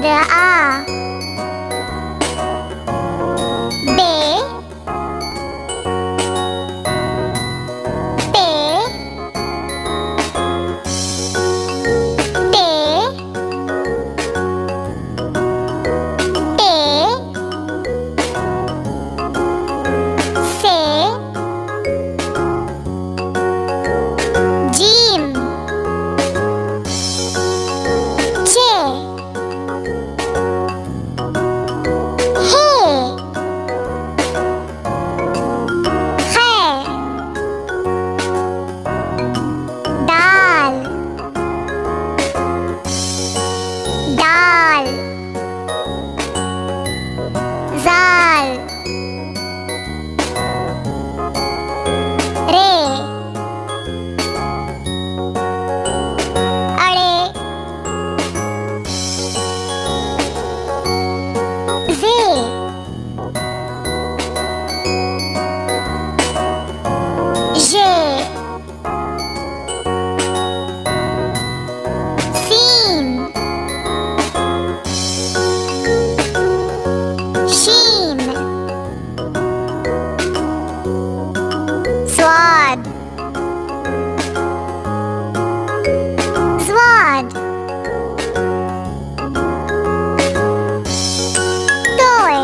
रा बे पे ते टे से जीम चे हे खे दाल दाल जाल रे अड़े जे ये सीन शीन स्वाद स्वाद तोय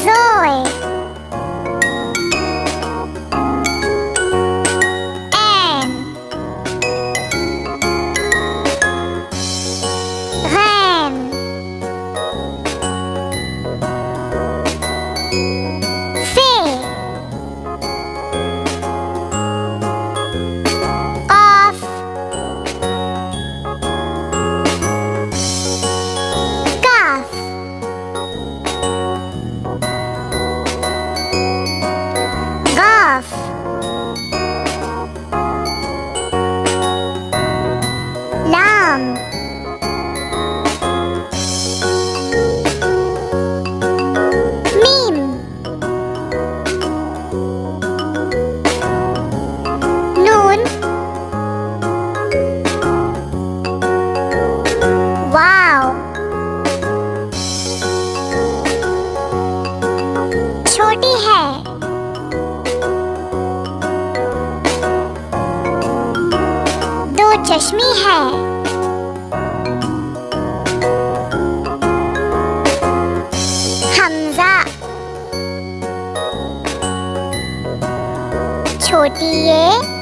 जोय एन गैन फे ऑफ काफ गाफ लाम मीम नून वाव छोटी है दो चश्मी है हमजा छोटी ये